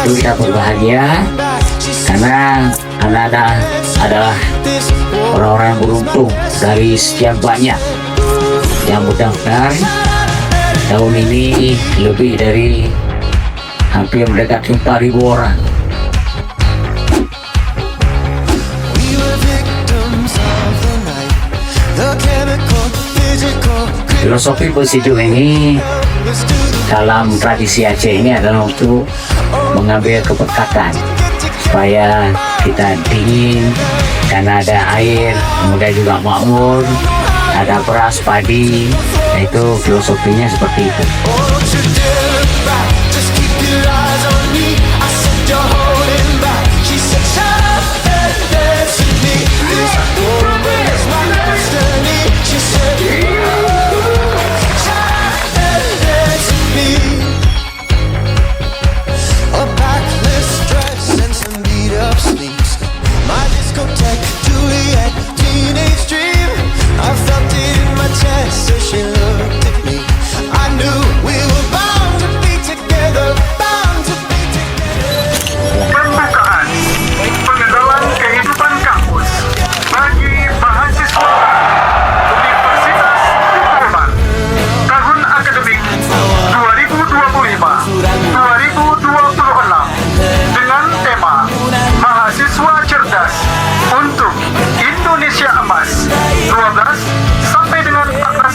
Kita berbahagia karena Anda adalah orang-orang yang beruntung dari sekian banyak yang mendaftar. Tahun ini lebih dari hampir mendekati 4.000 orang. Filosofi Besidu ini dalam tradisi Aceh ini adalah untuk mengambil keberkatan supaya kita dingin dan ada air, kemudian juga makmur, ada beras, padi. Nah, itu filosofinya seperti itu.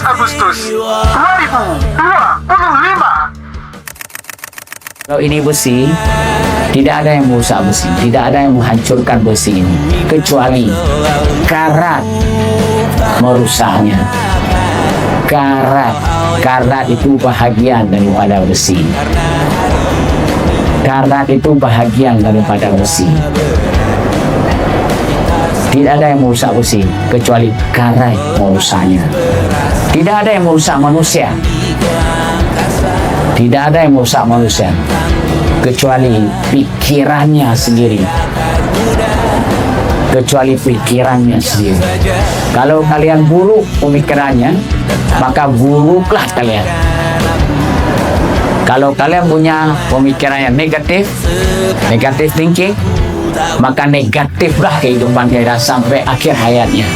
Agustus 2025. Kalau ini besi, tidak ada yang merusak besi, tidak ada yang menghancurkan besi ini, kecuali karat merusaknya. Karat itu bahagian daripada besi. Karat itu bahagian daripada besi. Tidak ada yang merusak besi, kecuali karat merusaknya. Tidak ada yang merusak manusia. Tidak ada yang merusak manusia, kecuali pikirannya sendiri. Kecuali pikirannya sendiri. Kalau kalian buruk pemikirannya, maka buruklah kalian. Kalau kalian punya pemikiran yang negatif thinking, maka negatiflah kehidupan kita sampai akhir hayatnya.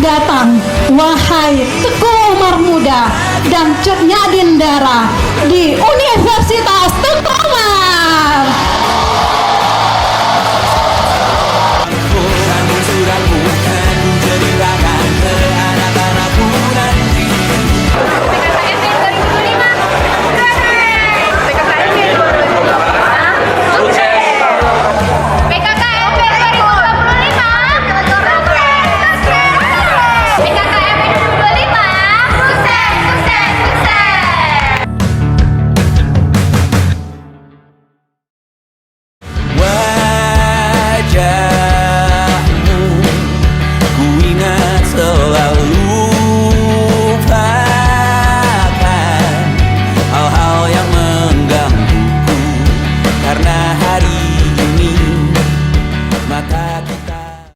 datang, wahai Teguh Umar Muda dan Cut Nyadin Dara di Universitas Teguh Umar.